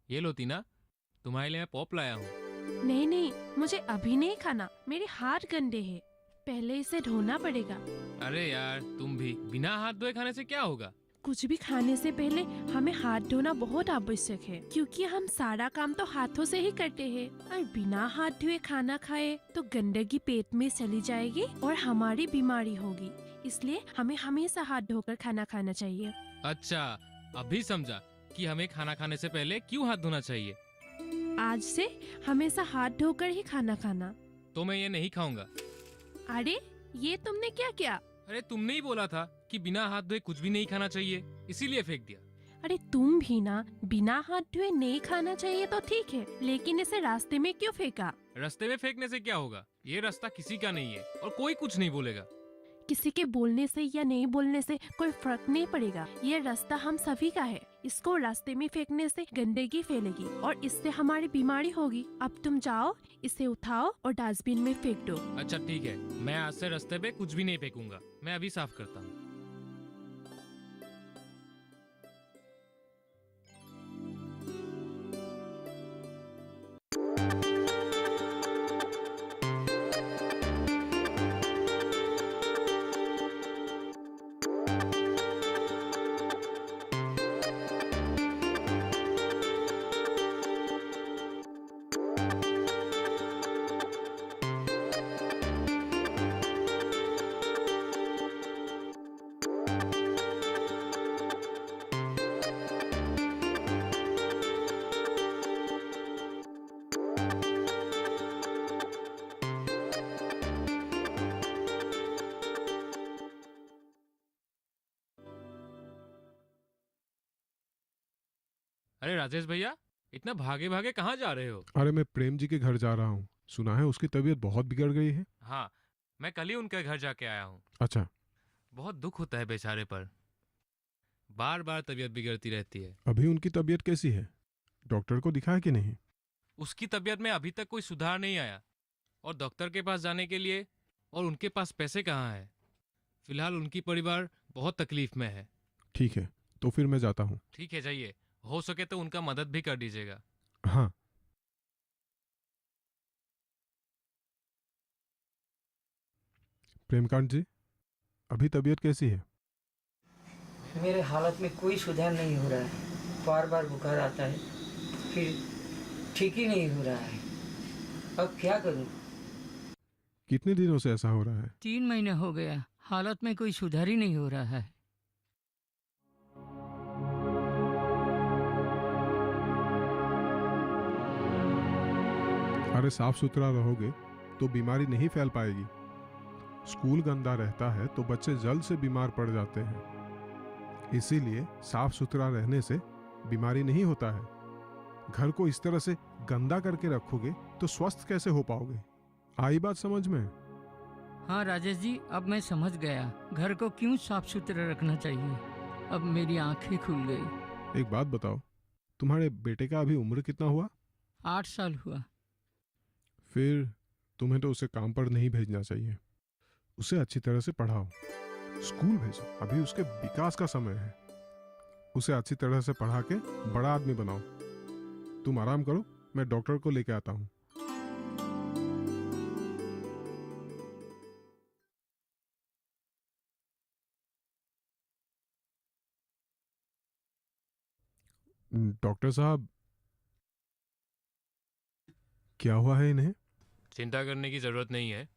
ये लो टीना, तुम्हारे लिए मैं पॉप लाया हूँ। नहीं नहीं, मुझे अभी नहीं खाना, मेरे हाथ गंदे हैं, पहले इसे धोना पड़ेगा। अरे यार तुम भी, बिना हाथ धोए खाने से क्या होगा? कुछ भी खाने से पहले हमें हाथ धोना बहुत आवश्यक है, क्योंकि हम सारा काम तो हाथों से ही करते हैं। और बिना हाथ धोए खाना खाए तो गंदगी पेट में चली जाएगी और हमारी बीमारी होगी। इसलिए हमें हमेशा हाथ धोकर खाना खाना चाहिए। अच्छा, अभी समझा कि हमें खाना खाने से पहले क्यों हाथ धोना चाहिए। आज से हमेशा हाथ धोकर ही खाना खाना। तो मैं ये नहीं खाऊंगा। अरे ये तुमने क्या किया? अरे तुमने ही बोला था कि बिना हाथ धोए कुछ भी नहीं खाना चाहिए, इसीलिए फेंक दिया। अरे तुम भी ना, बिना हाथ धोए नहीं खाना चाहिए तो ठीक है, लेकिन इसे रास्ते में क्यों फेंका? रास्ते में फेंकने से क्या होगा? ये रास्ता किसी का नहीं है और कोई कुछ नहीं बोलेगा। किसी के बोलने से या नहीं बोलने से कोई फर्क नहीं पड़ेगा। ये रास्ता हम सभी का है। इसको रास्ते में फेंकने से गंदगी फैलेगी और इससे हमारी बीमारी होगी। अब तुम जाओ, इसे उठाओ और डस्टबिन में फेंक दो। अच्छा ठीक है, मैं आज से रास्ते पे कुछ भी नहीं फेंकूंगा। मैं अभी साफ करता हूँ। अरे राजेश भैया, इतना भागे भागे कहाँ जा रहे हो? अरे मैं प्रेम जी के घर जा रहा हूँ। सुना है उसकी तबीयत बहुत बिगड़ गई है। हाँ, मैं कल ही उनके घर जाके आया हूँ। अच्छा, बहुत दुख होता है बेचारे पर, बार बार तबीयत बिगड़ती रहती है। अभी उनकी तबीयत कैसी है? डॉक्टर को दिखाया कि नहीं? उसकी तबीयत में अभी तक कोई सुधार नहीं आया और डॉक्टर के पास जाने के लिए और उनके पास पैसे कहाँ हैं। फिलहाल उनकी परिवार बहुत तकलीफ में है। ठीक है, तो फिर मैं जाता हूँ। ठीक है, जाइए। हो सके तो उनका मदद भी कर दीजिएगा। हाँ। प्रेमकांत जी, अभी तबीयत कैसी है? मेरे हालत में कोई सुधार नहीं हो रहा है। बार बार बुखार आता है, फिर ठीक ही नहीं हो रहा है। अब क्या करूं? कितने दिनों से ऐसा हो रहा है? 3 महीने हो गया, हालत में कोई सुधार ही नहीं हो रहा है। अरे साफ सुथरा रहोगे तो बीमारी नहीं फैल पाएगी। स्कूल गंदा रहता है तो बच्चे जल्द से बीमार पड़ जाते हैं। इसीलिए साफ सुथरा रहने से बीमारी नहीं होता है। घर को इस तरह से गंदा करके रखोगे तो स्वस्थ कैसे हो पाओगे? आई बात समझ में? हाँ राजेश जी, अब मैं समझ गया घर को क्यों साफ सुथरा रखना चाहिए। अब मेरी आंखें खुल गई। एक बात बताओ, तुम्हारे बेटे का अभी उम्र कितना हुआ? 8 साल हुआ। फिर तुम्हें तो उसे काम पर नहीं भेजना चाहिए। उसे अच्छी तरह से पढ़ाओ, स्कूल भेजो। अभी उसके विकास का समय है। उसे अच्छी तरह से पढ़ा के बड़ा आदमी बनाओ। तुम आराम करो, मैं डॉक्टर को लेके आता हूँ। डॉक्टर साहब, क्या हुआ है इन्हें? चिंता करने की ज़रूरत नहीं है।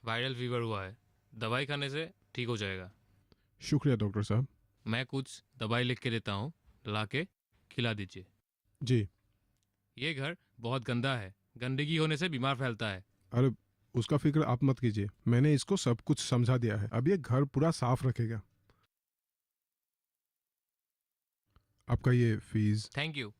वायरल फीवर हुआ है, दवाई खाने से ठीक हो जाएगा। शुक्रिया डॉक्टर साहब। मैं कुछ दवाई लिख के देता हूँ, ला के खिला दीजिए। जी। ये घर बहुत गंदा है, गंदगी होने से बीमार फैलता है। अरे उसका फिक्र आप मत कीजिए, मैंने इसको सब कुछ समझा दिया है। अब ये घर पूरा साफ रखेगा। आपका ये फीस। Thank you.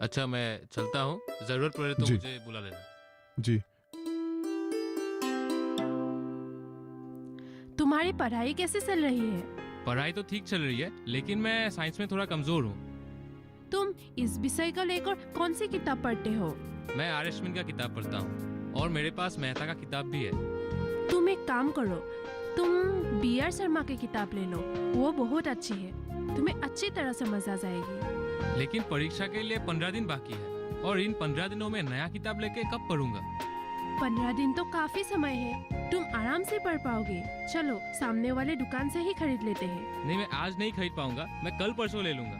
अच्छा मैं चलता हूँ, ज़रूरत पड़े तो जी। मुझे बुला लेना। जी। तुम्हारी पढ़ाई कैसे चल रही है? पढ़ाई तो ठीक चल रही है, लेकिन मैं साइंस में थोड़ा कमजोर हूँ। तुम इस विषय को लेकर कौन सी किताब पढ़ते हो? मैं आर अश्विन का किताब पढ़ता हूँ और मेरे पास मेहता का किताब भी है। तुम एक काम करो, तुम B.R. शर्मा की किताब ले लो, वो बहुत अच्छी है, तुम्हें अच्छी तरह समझ आ जाएगी। लेकिन परीक्षा के लिए 15 दिन बाकी है और इन 15 दिनों में नया किताब लेके कब पढ़ूंगा? 15 दिन तो काफी समय है, तुम आराम से पढ़ पाओगे। चलो सामने वाले दुकान से ही खरीद लेते हैं। नहीं, मैं आज नहीं खरीद पाऊंगा, मैं कल परसों ले लूंगा।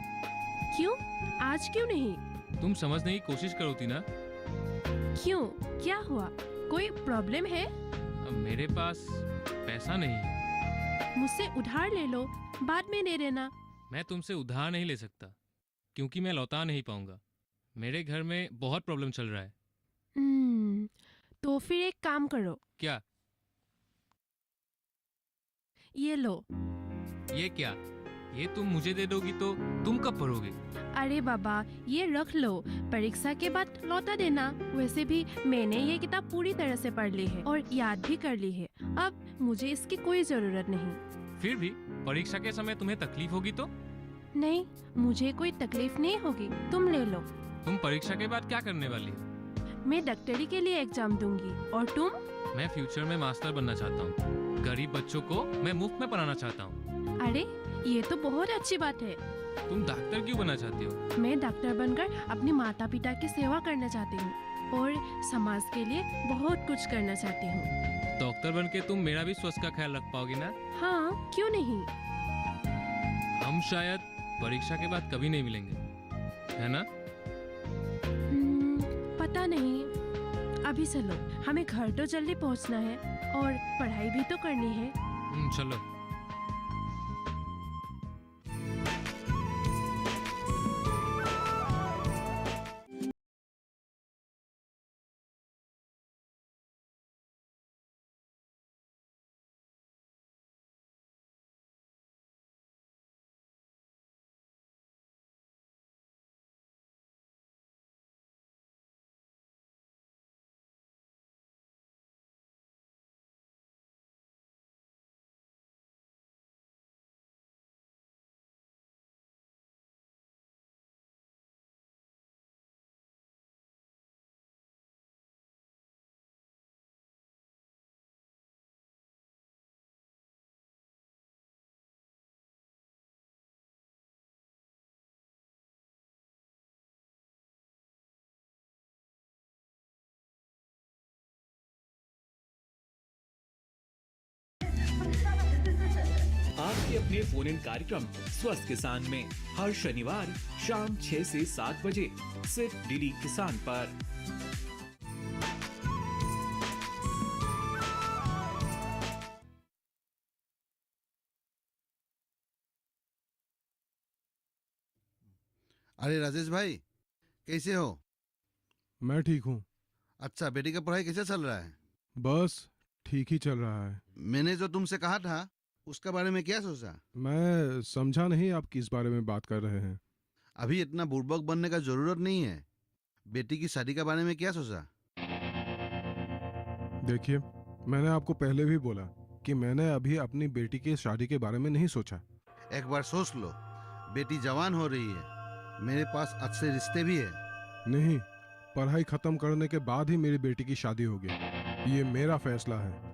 क्यों? आज क्यों नहीं? तुम समझने की कोशिश करो तीना। क्यों, क्या हुआ? कोई प्रॉब्लम है? अब मेरे पास पैसा नहीं है। मुझसे उधार ले लो, बाद में दे देना। मैं तुमसे उधार नहीं ले सकता क्योंकि मैं लौटा नहीं पाऊंगा। मेरे घर में बहुत प्रॉब्लम चल रहा है। तो फिर एक काम करो। क्या? ये लो। ये क्या? ये तुम मुझे दे दोगी तो तुम कब पढ़ोगे? अरे बाबा, ये रख लो, परीक्षा के बाद लौटा देना। वैसे भी मैंने ये किताब पूरी तरह से पढ़ ली है और याद भी कर ली है, अब मुझे इसकी कोई जरूरत नहीं। फिर भी परीक्षा के समय तुम्हें तकलीफ होगी तो? नहीं, मुझे कोई तकलीफ नहीं होगी, तुम ले लो। तुम परीक्षा के बाद क्या करने वाली हो? मैं डॉक्टरी के लिए एग्जाम दूंगी। और तुम? मैं फ्यूचर में मास्टर बनना चाहता हूँ। गरीब बच्चों को मैं मुफ्त में पढ़ाना चाहता हूँ। अरे ये तो बहुत अच्छी बात है। तुम डॉक्टर क्यों बनना चाहती हो? मैं डॉक्टर बनकर अपने माता पिता की सेवा करना चाहती हूँ और समाज के लिए बहुत कुछ करना चाहती हूँ। डॉक्टर बन के तुम मेरा भी स्वास्थ्य का ख्याल रख पाओगी ना? हाँ, क्यों नहीं। हम शायद परीक्षा के बाद कभी नहीं मिलेंगे, है ना? पता नहीं। अभी चलो, हमें घर तो जल्दी पहुंचना है और पढ़ाई भी तो करनी है। चलो। आपके अपने फोन इन कार्यक्रम स्वस्थ किसान में हर शनिवार शाम 6 से 7 बजे सिर्फ डीडी किसान पर। अरे राजेश भाई, कैसे हो? मैं ठीक हूँ। अच्छा, बेटी का पढ़ाई कैसे चल रहा है? बस ठीक ही चल रहा है। मैंने जो तुमसे कहा था उसके बारे में क्या सोचा? मैं समझा नहीं आप किस बारे में बात कर रहे हैं। अभी इतना बुड़बक बनने का जरूरत नहीं है। बेटी की शादी के बारे में क्या सोचा? देखिए, मैंने आपको पहले भी बोला कि मैंने अभी अपनी बेटी की शादी के बारे में नहीं सोचा। एक बार सोच लो, बेटी जवान हो रही है, मेरे पास अच्छे रिश्ते भी है। नहीं, पढ़ाई खत्म करने के बाद ही मेरी बेटी की शादी होगी, ये मेरा फैसला है।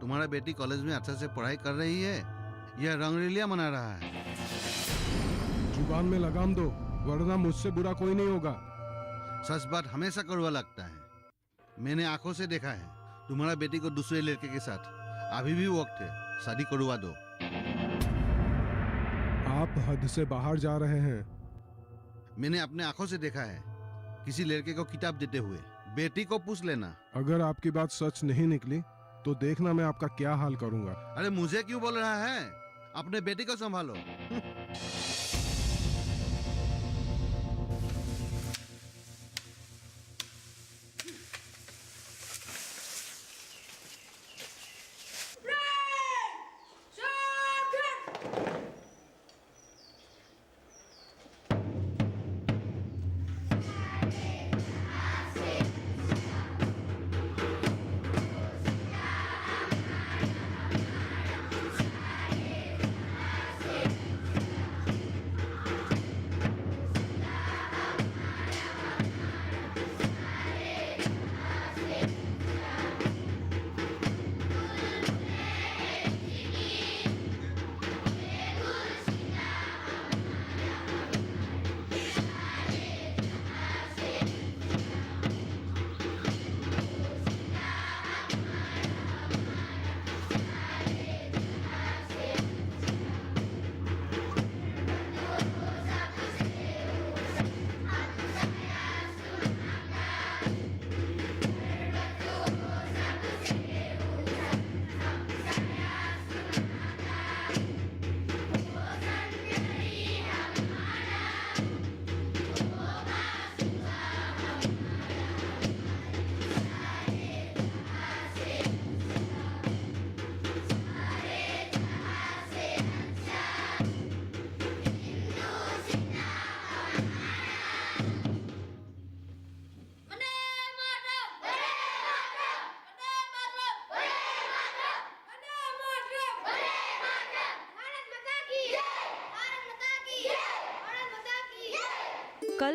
तुम्हारा बेटी कॉलेज में अच्छे से पढ़ाई कर रही है या रंगरेलिया मना रहा है? जुबान में लगाम दो, वरना मुझसे बुरा कोई नहीं होगा। सच बात हमेशा कड़वा लगता है। मैंने आंखों से देखा है तुम्हारा बेटी को दूसरे लड़के के साथ। अभी भी वक्त है, शादी करवा दो। आप हद से बाहर जा रहे हैं। मैंने अपने आंखों से देखा है किसी लड़के को किताब देते हुए। बेटी को पूछ लेना। अगर आपकी बात सच नहीं निकली तो देखना मैं आपका क्या हाल करूंगा। अरे मुझे क्यों बोल रहा है? अपने बेटी को संभालो।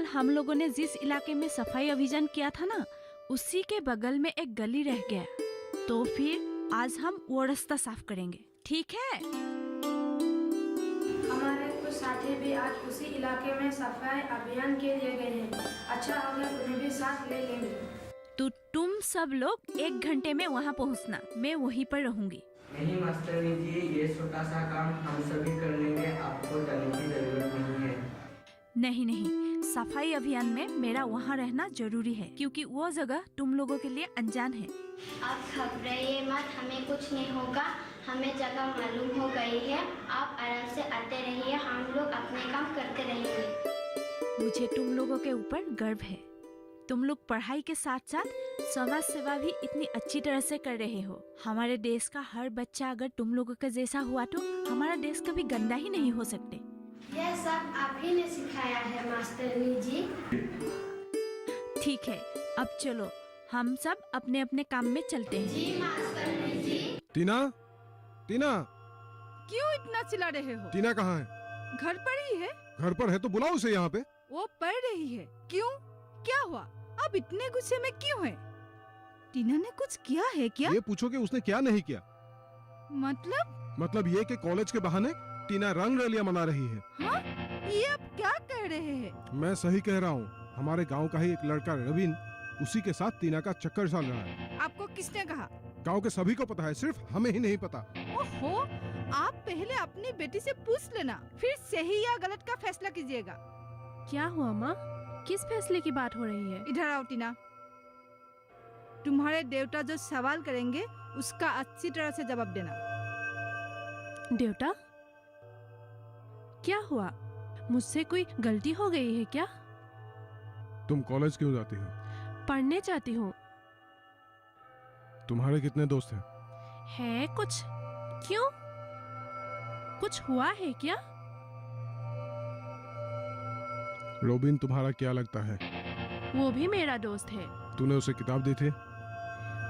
हम लोगों ने जिस इलाके में सफाई अभियान किया था ना, उसी के बगल में एक गली रह गया। तो फिर आज हम वो रास्ता साफ करेंगे, ठीक है? हमारे कुछ साथी भी आज उसी इलाके में सफाई अभियान के लिए गए हैं। अच्छा होगा उन्हें भी साथ ले लेंगे। तो तुम सब लोग 1 घंटे में वहाँ पहुँचना, मैं वहीं पर रहूंगी। नहीं मास्टरनी जी, ये छोटा सा काम हम सभी कर लेंगे, आपको जाने की जरूरत नहीं है। नहीं, सफाई अभियान में मेरा वहाँ रहना जरूरी है, क्योंकि वो जगह तुम लोगों के लिए अनजान है। आप घबराइए मत, हमें कुछ नहीं होगा। हमें जगह मालूम हो गई है, आप आराम से आते रहिए, हम लोग अपने काम करते रहेंगे। मुझे तुम लोगों के ऊपर गर्व है। तुम लोग पढ़ाई के साथ साथ समाज सेवा भी इतनी अच्छी तरह से कर रहे हो। हमारे देश का हर बच्चा अगर तुम लोगों का जैसा हुआ तो हमारा देश कभी गंदा ही नहीं हो सकते। यह सब आप ही ने सिखाया है मास्टरनी जी। ठीक है, अब चलो हम सब अपने अपने काम में चलते हैं। जी मास्टरनी जी। टीना, टीना, क्यों इतना चिल्ला रहे हो? टीना कहाँ है? घर पर ही है। घर पर है तो बुलाओ उसे यहाँ पे। वो पढ़ रही है। क्यों, क्या हुआ? अब इतने गुस्से में क्यों है? टीना ने कुछ किया है क्या? ये पूछो कि उसने क्या नहीं किया। मतलब ये कि कॉलेज के बहाने टीना रंग रलियां मना रही है। हाँ? ये आप क्या कह रहे हैं? मैं सही कह रहा हूँ। हमारे गांव का ही एक लड़का रवीन, उसी के साथ टीना का चक्कर चल रहा है। आपको किसने कहा? गांव के सभी को पता है, सिर्फ हमें ही नहीं पता। ओहो, आप पहले अपनी बेटी से पूछ लेना, फिर सही या गलत का फैसला कीजिएगा। क्या हुआ माँ? किस फैसले की बात हो रही है? इधर आओ टीना। तुम्हारे देवता जो सवाल करेंगे उसका अच्छी तरह से जवाब देना। देवता, क्या हुआ? मुझसे कोई गलती हो गई है क्या? तुम कॉलेज क्यों जाती हो? पढ़ने जाती हूँ। तुम्हारे कितने दोस्त हैं? है कुछ। क्यों, कुछ हुआ है क्या? रोबिन तुम्हारा क्या लगता है? वो भी मेरा दोस्त है। तूने उसे किताब दी थी?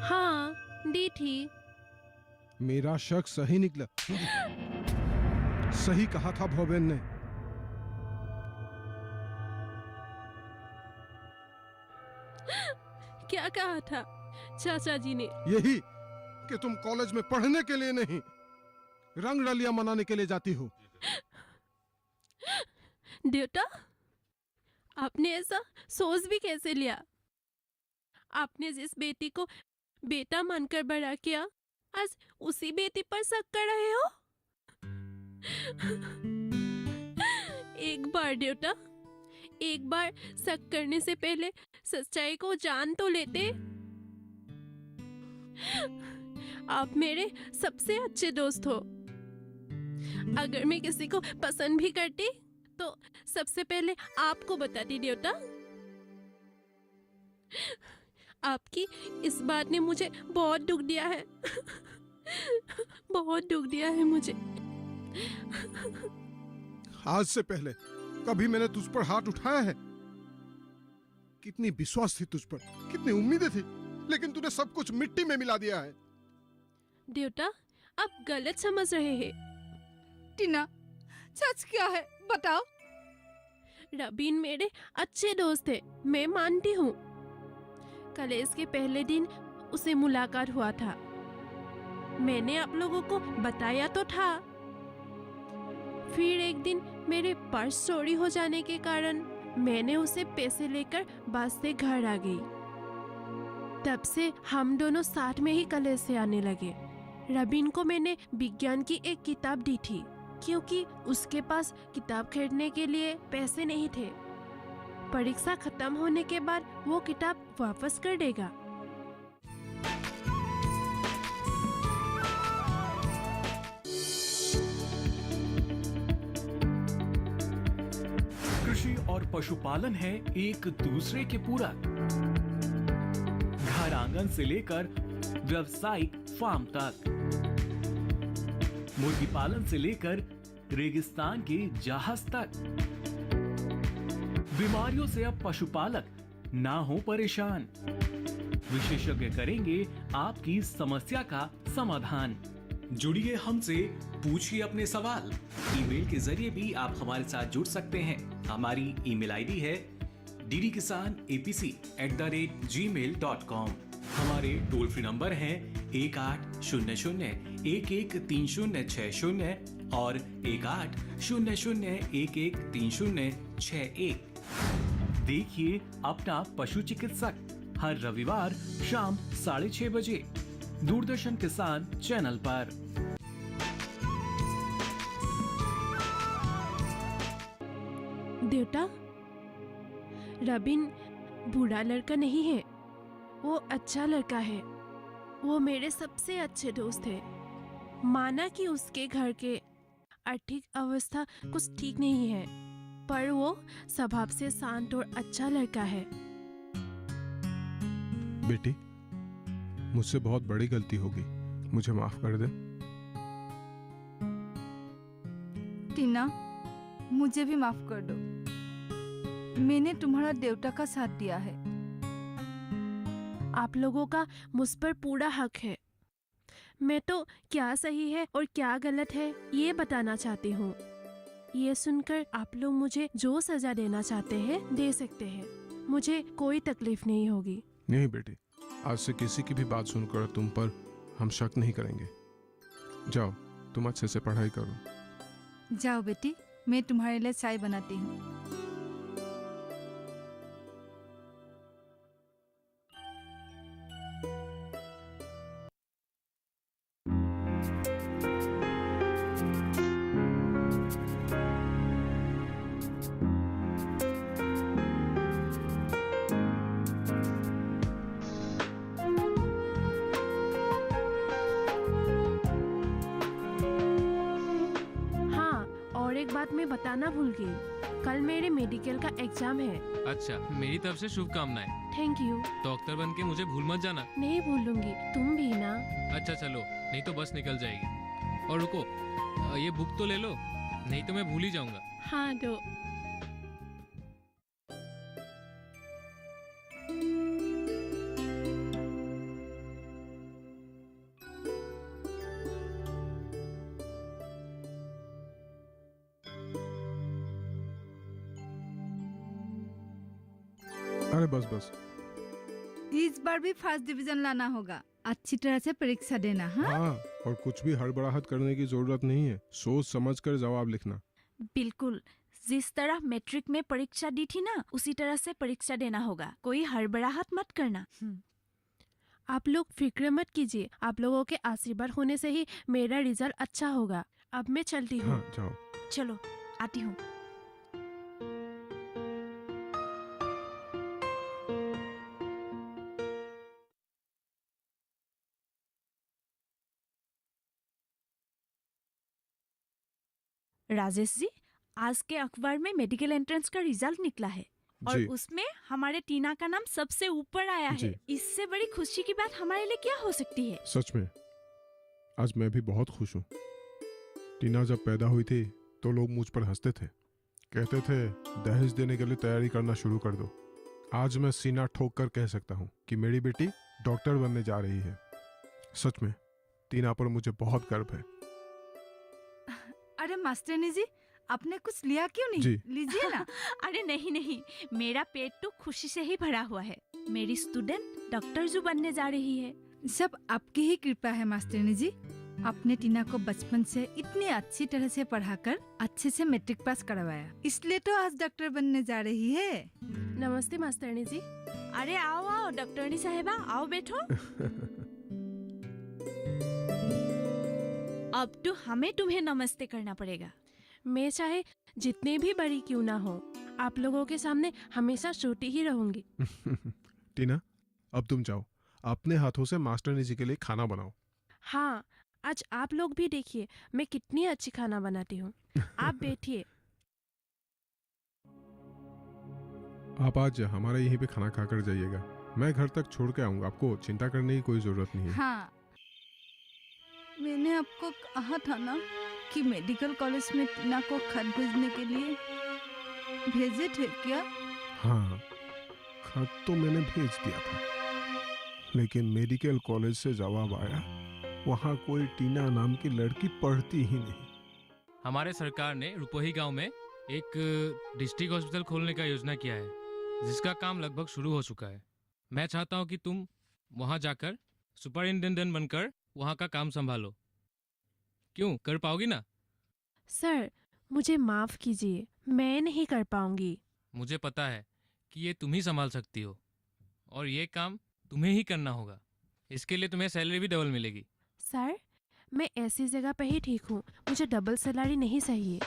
हाँ, दी थी। मेरा शक सही निकला। सही कहा था भोबेन ने। क्या कहा था चाचा जी ने? यही कि तुम कॉलेज में पढ़ने के लिए नहीं, रंग रलियां मनाने के लिए जाती हो। देवता, आपने ऐसा सोच भी कैसे लिया? आपने जिस बेटी को बेटा मानकर बड़ा किया, आज उसी बेटी पर शक कर रहे हो? एक बार देवता, एक बार शक करने से पहले सच्चाई को जान तो लेते। आप मेरे सबसे अच्छे दोस्त हो। अगर मैं किसी को पसंद भी करती तो सबसे पहले आपको बताती देवता। आपकी इस बात ने मुझे बहुत दुख दिया है। बहुत दुख दिया है मुझे। आज से पहले कभी मैंने तुझ पर हाथ उठाया है? कितनी विश्वास थी तुझ पर, कितनी उम्मीदें थी, लेकिन तूने सब कुछ मिट्टी में मिला दिया है। देवता, आप गलत समझ रहे हैं। टीना, सच क्या है बताओ। रबीन मेरे अच्छे दोस्त है, मैं मानती हूँ। कॉलेज के पहले दिन उसे मुलाकात हुआ था। मैंने आप लोगों को बताया तो था। फिर एक दिन मेरे पर्स चोरी हो जाने के कारण मैंने उसे पैसे लेकर बस से घर आ गई। तब से हम दोनों साथ में ही कॉलेज से आने लगे। रबीन को मैंने विज्ञान की एक किताब दी थी, क्योंकि उसके पास किताब खरीदने के लिए पैसे नहीं थे। परीक्षा खत्म होने के बाद वो किताब वापस कर देगा। कृषि और पशुपालन है एक दूसरे के पूरक। घर आंगन से लेकर व्यावसायिक फार्म तक, मुर्गी पालन से लेकर रेगिस्तान के जहाज तक। बीमारियों से अब पशुपालक ना हो परेशान। विशेषज्ञ करेंगे आपकी समस्या का समाधान। जुड़िए हमसे, पूछिए अपने सवाल। ईमेल के जरिए भी आप हमारे साथ जुड़ सकते हैं। हमारी ईमेल आईडी है ddkisan@gmail.com। हमारे टोल फ्री नंबर हैं 1800-113060 और 1800-113061। देखिए अपना पशु चिकित्सक हर रविवार शाम 6:30 बजे दूरदर्शन किसान चैनल पर। देवता, रबिन बुरा लड़का नहीं है, वो अच्छा लड़का है। वो मेरे सबसे अच्छे दोस्त है। माना कि उसके घर के आर्थिक अवस्था कुछ ठीक नहीं है, पर वो स्वभाव से शांत और अच्छा लड़का है। बेटी, मुझसे बहुत बड़ी गलती होगी, मुझे माफ कर दे। टीना, मुझे भी माफ कर दो। मैंने तुम्हारा देवता का साथ दिया है। आप लोगों का मुझ पर पूरा हक है। मैं तो क्या सही है और क्या गलत है ये बताना चाहती हूँ। ये सुनकर आप लोग मुझे जो सजा देना चाहते हैं दे सकते हैं, मुझे कोई तकलीफ नहीं होगी। नहीं बेटी, आज से किसी की भी बात सुनकर तुम पर हम शक नहीं करेंगे। जाओ, तुम अच्छे से पढ़ाई करो। जाओ बेटी, मैं तुम्हारे लिए चाय बनाती हूँ। मैं बताना भूल गई, कल मेरे मेडिकल का एग्जाम है। अच्छा, मेरी तरफ से शुभकामनाएं। Thank you. डॉक्टर बन के मुझे भूल मत जाना। नहीं भूलूंगी, तुम भी ना। अच्छा चलो, नहीं तो बस निकल जाएगी। और रुको, ये बुक तो ले लो, नहीं तो मैं भूल ही जाऊंगा। हाँ दो। अरे बस बस, इस बार भी फर्स्ट डिवीजन लाना होगा। अच्छी तरह से परीक्षा देना। हाँ, और कुछ भी हड़बड़ाहट करने की जरूरत नहीं है। सोच समझकर जवाब लिखना। बिल्कुल, जिस तरह मैट्रिक में परीक्षा दी थी ना, उसी तरह से परीक्षा देना होगा। कोई हड़बड़ाहट मत करना। आप लोग फिक्र मत कीजिए, आप लोगों के आशीर्वाद होने से ही मेरा रिजल्ट अच्छा होगा। अब मैं चलती हूँ। हाँ, जाओ। चलो, आती हूँ। राजेश जी, आज के अखबार में मेडिकल एंट्रेंस का रिजल्ट निकला है और उसमें हमारे टीना का नाम सबसे ऊपर आया है। इससे बड़ी खुशी की बात हमारे लिए क्या हो सकती है? सच में आज मैं भी बहुत खुश हूँ। टीना जब पैदा हुई थी तो लोग मुझ पर हंसते थे, कहते थे दहेज देने के लिए तैयारी करना शुरू कर दो। आज मैं सीना ठोक कर कह सकता हूँ कि मेरी बेटी डॉक्टर बनने जा रही है। सच में टीना पर मुझे बहुत गर्व है। अरे मास्टरनी जी, आपने कुछ लिया क्यों नहीं? लीजिए ना। अरे नहीं नहीं, मेरा पेट तो खुशी से ही भरा हुआ है। मेरी स्टूडेंट डॉक्टर जो बनने जा रही है। सब आपकी ही कृपा है मास्टरनी जी। आपने टीना को बचपन से इतनी अच्छी तरह से पढ़ाकर अच्छे से मैट्रिक पास करवाया, इसलिए तो आज डॉक्टर बनने जा रही है। नमस्ते मास्टरनी जी। अरे आओ आओ डॉक्टरनी साहिबा, आओ बैठो। अब तो हमें तुम्हें नमस्ते करना पड़ेगा। मैं चाहे जितने भी बड़ी क्यों ना हो, आप लोगों के सामने हमेशा छोटी ही रहूंगी। टीना, अब तुम जाओ, अपने हाथों से मास्टरनी जी के लिए खाना बनाओ। हाँ, आज आप लोग भी देखिए मैं कितनी अच्छी खाना बनाती हूँ। आप बैठिए। आप आज हमारे यहीं पे खाना खाकर जाइएगा। मैं घर तक छोड़ के आऊंगा, आपको चिंता करने की कोई जरूरत नहीं है। हाँ, मैंने आपको कहा था ना कि मेडिकल कॉलेज में टीना को खत भेजने के लिए। भेजे थे क्या? हाँ, खत तो मैंने भेज दिया था, लेकिन मेडिकल कॉलेज से जवाब आया वहाँ कोई टीना नाम की लड़की पढ़ती ही नहीं। हमारे सरकार ने रुपोही गांव में एक डिस्ट्रिक्ट हॉस्पिटल खोलने का योजना किया है। जिसका काम लगभग शुरू हो चुका है। मैं चाहता हूँ कि तुम वहाँ जाकर सुपरिंटेंडेंट बनकर वहाँ का काम संभालो। क्यों, कर पाओगी ना? सर, मुझे माफ कीजिए, मैं नहीं कर पाऊंगी। मुझे पता है कि ये तुम ही संभाल सकती हो और ये काम तुम्हें ही करना होगा। इसके लिए तुम्हें सैलरी भी डबल मिलेगी। सर, मैं ऐसी जगह पे ही ठीक हूँ, मुझे डबल सैलरी नहीं चाहिए।